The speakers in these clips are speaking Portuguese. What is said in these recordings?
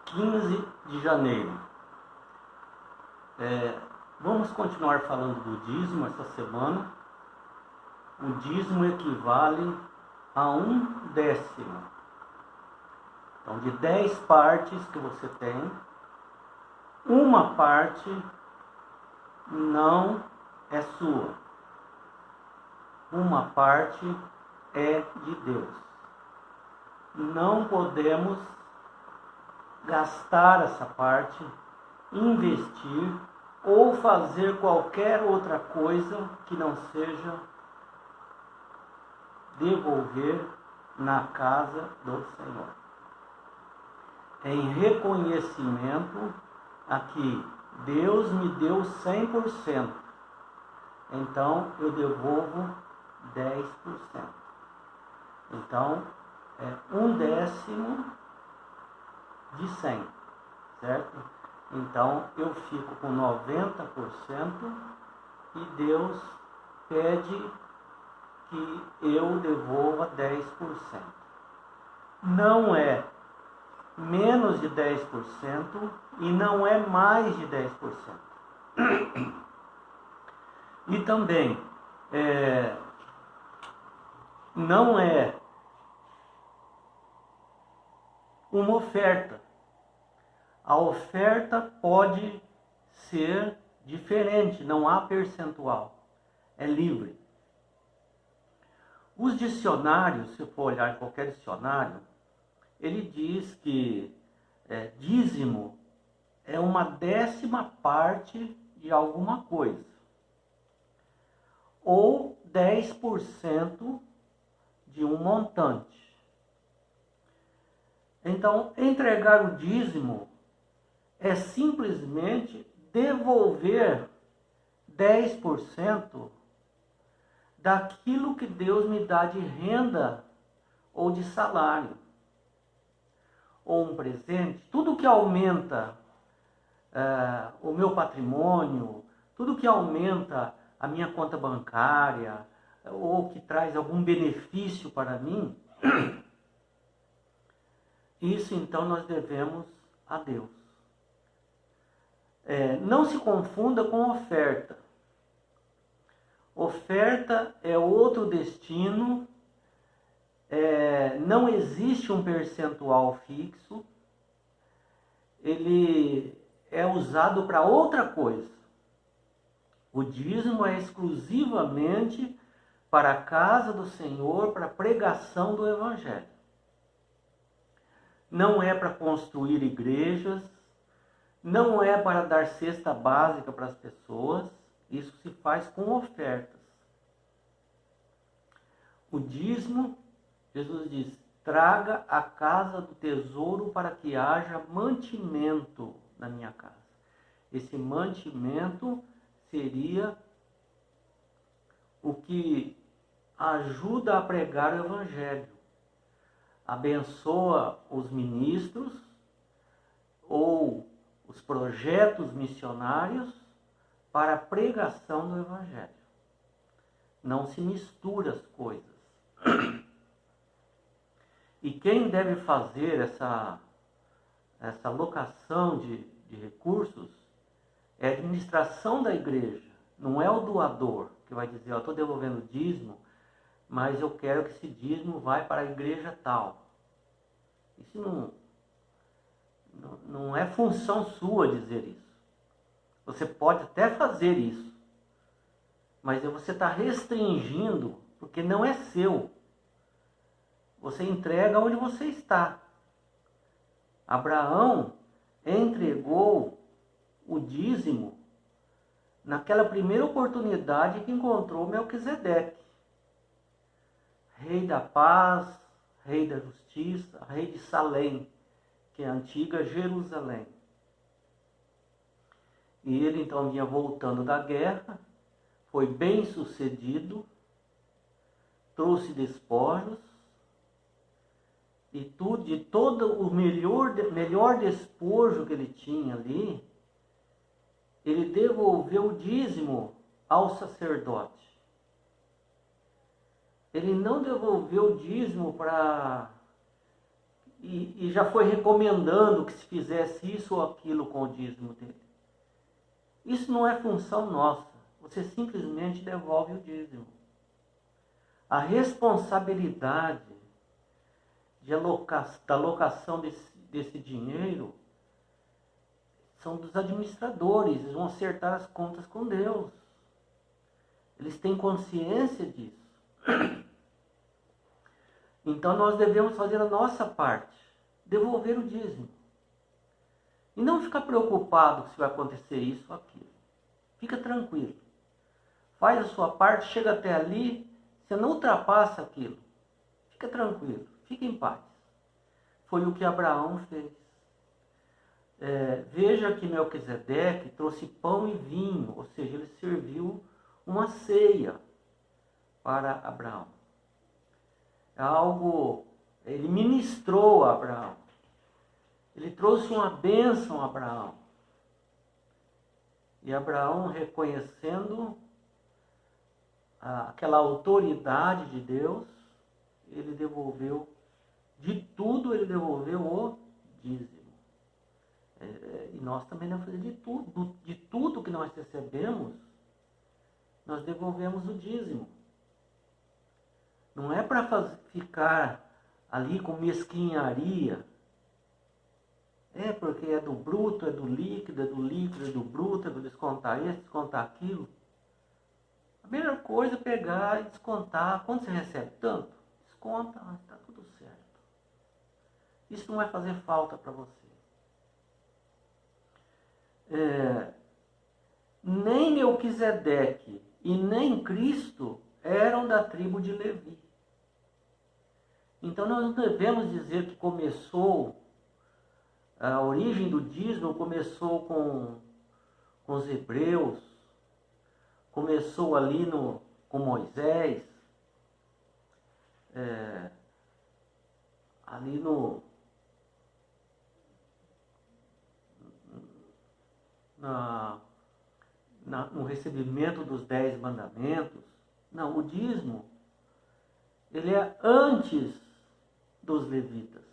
15 de janeiro. Vamos continuar falando do dízimo essa semana. O dízimo equivale a 1/10. Então, de 10 partes que você tem, uma parte não é sua. Uma parte é de Deus. Não podemos gastar essa parte, investir ou fazer qualquer outra coisa que não seja devolver na casa do Senhor. Em reconhecimento a que Deus me deu 100%, então eu devolvo 10%. Então, é 1/10 de 100, certo? Então, eu fico com 90% e Deus pede que eu devolva 10%. Não é menos de 10% e não é mais de 10%. E também não é uma oferta. A oferta pode ser diferente, não há percentual, é livre. Os dicionários, se for olhar em qualquer dicionário, ele diz que dízimo é 1/10 parte de alguma coisa, ou 10% de um montante. Então, entregar o dízimo é simplesmente devolver 10% daquilo que Deus me dá de renda ou de salário, ou um presente. Tudo que aumenta o meu patrimônio, tudo que aumenta a minha conta bancária, ou que traz algum benefício para mim, isso então nós devemos a Deus. Não se confunda com oferta. Oferta é outro destino, não existe um percentual fixo, ele é usado para outra coisa. O dízimo é exclusivamente para a casa do Senhor, para a pregação do Evangelho. Não é para construir igrejas, não é para dar cesta básica para as pessoas, isso se faz com ofertas. O dízimo, Jesus diz, traga a casa do tesouro para que haja mantimento na minha casa. Esse mantimento seria o que ajuda a pregar o Evangelho. Abençoa os ministros ou os projetos missionários para a pregação do Evangelho. Não se mistura as coisas. E quem deve fazer essa alocação de recursos é a administração da igreja. Não é o doador que vai dizer, eu estou devolvendo dízimo, mas eu quero que esse dízimo vá para a igreja tal. Isso não é função sua dizer isso. Você pode até fazer isso, mas você está restringindo, porque não é seu. Você entrega onde você está. Abraão entregou o dízimo naquela primeira oportunidade que encontrou Melquisedeque, rei da paz, rei da justiça, rei de Salém, que é a antiga Jerusalém. E ele então vinha voltando da guerra, foi bem sucedido, trouxe despojos, e de todo o melhor despojo que ele tinha ali, ele devolveu o dízimo ao sacerdote. Ele não devolveu o dízimo para e já foi recomendando que se fizesse isso ou aquilo com o dízimo dele. Isso não é função nossa. Você simplesmente devolve o dízimo. A responsabilidade da alocação desse dinheiro são dos administradores. Eles vão acertar as contas com Deus. Eles têm consciência disso. Então nós devemos fazer a nossa parte, devolver o dízimo. E não ficar preocupado se vai acontecer isso ou aquilo. Fica tranquilo. Faz a sua parte, chega até ali, você não ultrapassa aquilo. Fica tranquilo, fica em paz. Foi o que Abraão fez. Veja que Melquisedeque trouxe pão e vinho, ou seja, ele serviu uma ceia para Abraão. Ele ministrou a Abraão. Ele trouxe uma bênção a Abraão. E Abraão, reconhecendo aquela autoridade de Deus, ele devolveu, de tudo ele devolveu o dízimo. E nós também devemos fazer de tudo que nós recebemos, nós devolvemos o dízimo. Não é para ficar ali com mesquinharia. Porque é do bruto, é do líquido, é do bruto, é do descontar isso, descontar aquilo. A melhor coisa é pegar e descontar. Quando você recebe tanto, desconta, está tudo certo. Isso não vai fazer falta para você. Nem Melquisedeque e nem Cristo eram da tribo de Levi. Então nós não devemos dizer que a origem do dízimo começou com os hebreus, começou ali com Moisés, ali no recebimento dos 10 mandamentos. Não, o dízimo, ele é antes dos levitas.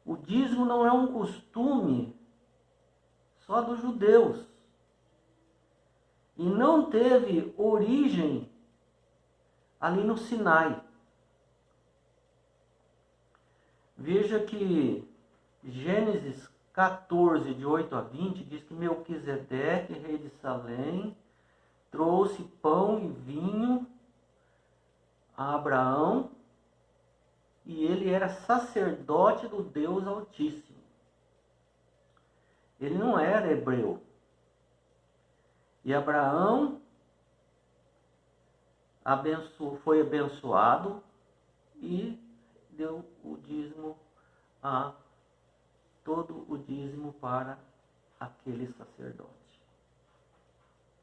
O dízimo não é um costume só dos judeus. E não teve origem ali no Sinai. Veja que Gênesis 14, de 8 a 20, diz que Melquisedeque, rei de Salém, trouxe pão e vinho a Abraão, e ele era sacerdote do Deus Altíssimo. Ele não era hebreu. E Abraão foi abençoado e deu o dízimo todo o dízimo para aquele sacerdote.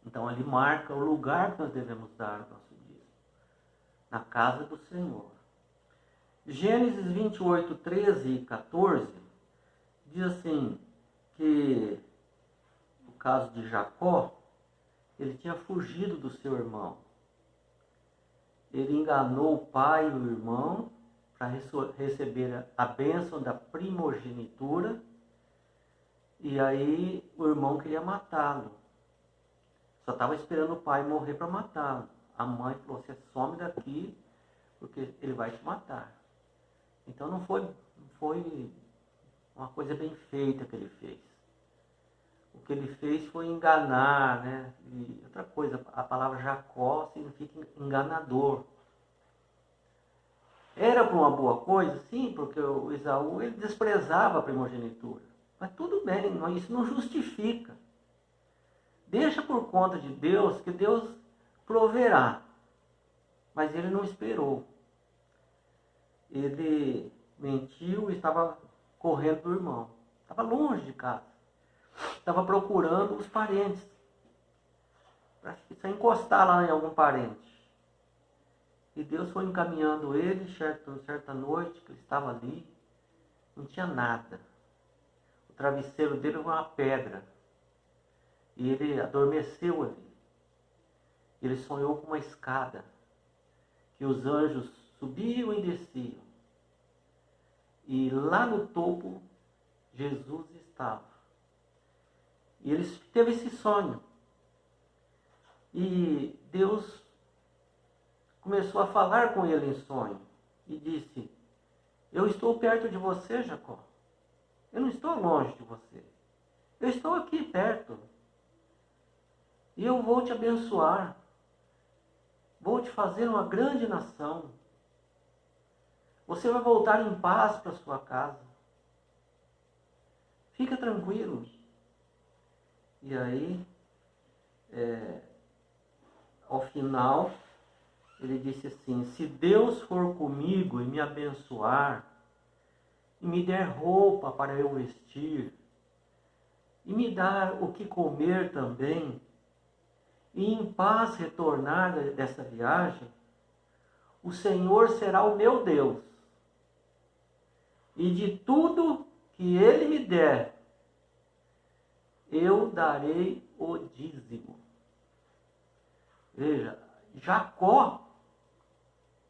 Então ele marca o lugar que nós devemos dar o nosso dízimo, na casa do Senhor. Gênesis 28, 13 e 14 diz assim, que no caso de Jacó, ele tinha fugido do seu irmão. Ele enganou o pai e o irmão para receber a bênção da primogenitura, e aí o irmão queria matá-lo. Só estava esperando o pai morrer para matá-lo. A mãe falou, você some daqui, porque ele vai te matar. Então não foi uma coisa bem feita que ele fez. O que ele fez foi enganar, né? E outra coisa, a palavra Jacó significa enganador. Era para uma boa coisa? Sim, porque o Esaú ele desprezava a primogenitura. Mas tudo bem, isso não justifica. Deixa por conta de Deus, que Deus proverá. Mas ele não esperou. Ele mentiu e estava correndo do irmão. Estava longe de casa. Estava procurando os parentes. Para encostar lá em algum parente. E Deus foi encaminhando ele, certa noite, que ele estava ali, não tinha nada. O travesseiro dele foi uma pedra. E ele adormeceu ali. Ele sonhou com uma escada, que os anjos subiam e desciam. E lá no topo, Jesus estava. E ele teve esse sonho. E Deus começou a falar com ele em sonho. E disse: eu estou perto de você, Jacó. Eu não estou longe de você. Eu estou aqui perto. E eu vou te abençoar. Vou te fazer uma grande nação. Você vai voltar em paz para sua casa. Fica tranquilo. E aí, ao final, ele disse assim: se Deus for comigo e me abençoar, e me der roupa para eu vestir, e me dar o que comer também, e em paz retornar dessa viagem, o Senhor será o meu Deus. E de tudo que Ele me der, eu darei o dízimo. Veja, Jacó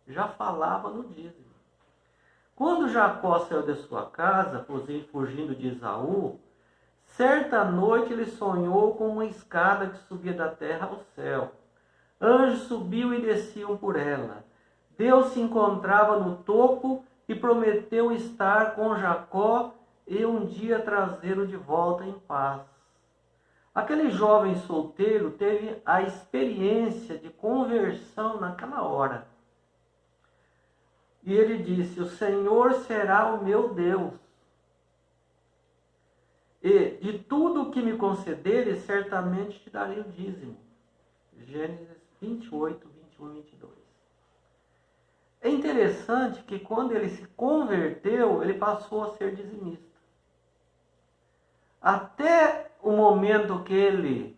já falava no dízimo. Quando Jacó saiu de sua casa, fugindo de Esaú, certa noite ele sonhou com uma escada que subia da terra ao céu. Anjos subiam e desciam por ela. Deus se encontrava no topo e prometeu estar com Jacó e um dia trazê-lo de volta em paz. Aquele jovem solteiro teve a experiência de conversão naquela hora. E ele disse: o Senhor será o meu Deus. E de tudo o que me concederes, certamente te darei o dízimo. Gênesis 28, 21 e 22. É interessante que quando ele se converteu, ele passou a ser dizimista. Até o momento que ele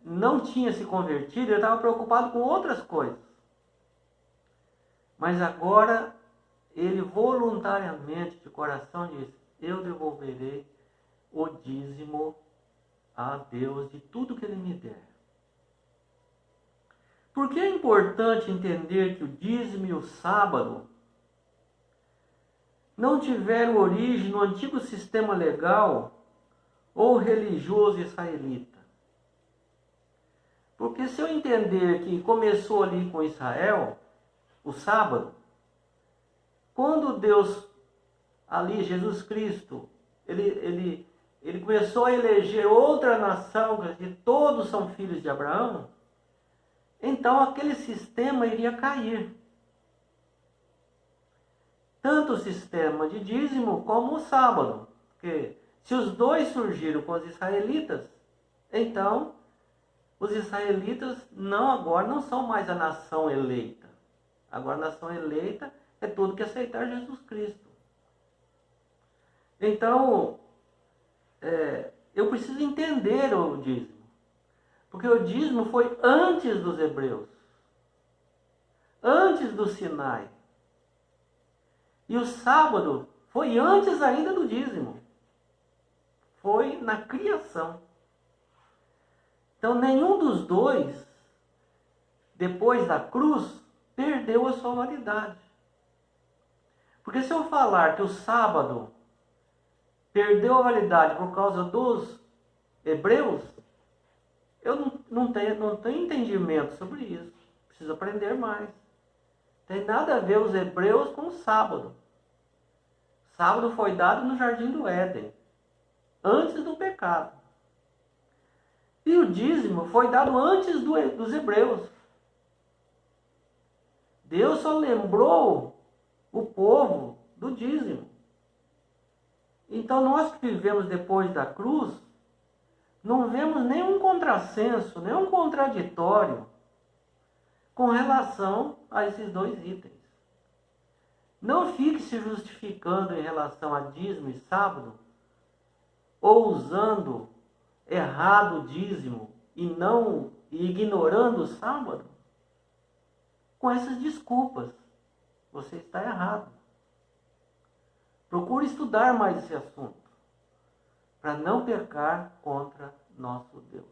não tinha se convertido, ele estava preocupado com outras coisas. Mas agora, ele voluntariamente, de coração, disse: eu devolverei o dízimo a Deus de tudo que Ele me der. Por que é importante entender que o dízimo e o sábado não tiveram origem no antigo sistema legal ou religioso israelita? Porque se eu entender que começou ali com Israel, o sábado, quando Deus, ali, Jesus Cristo, ele começou a eleger outra nação, que todos são filhos de Abraão, então aquele sistema iria cair. Tanto o sistema de dízimo como o sábado. Porque se os dois surgiram com os israelitas, então os israelitas agora não são mais a nação eleita. Agora a nação eleita é tudo que aceitar Jesus Cristo. Então, eu preciso entender o dízimo. Porque o dízimo foi antes dos hebreus. Antes do Sinai. E o sábado foi antes ainda do dízimo. Foi na criação. Então, nenhum dos dois, depois da cruz, perdeu a sua validade. Porque se eu falar que o sábado perdeu a validade por causa dos hebreus, eu não tenho entendimento sobre isso. Preciso aprender mais. Tem nada a ver os hebreus com o sábado. O sábado foi dado no Jardim do Éden, antes do pecado. E o dízimo foi dado antes dos hebreus. Deus só lembrou o povo do dízimo. Então nós que vivemos depois da cruz, não vemos nenhum contrassenso, nenhum contraditório com relação a esses dois itens. Não fique se justificando em relação a dízimo e sábado, ou usando errado o dízimo e ignorando o sábado, com essas desculpas. Você está errado. Procure estudar mais esse assunto, para não pecar contra nosso Deus.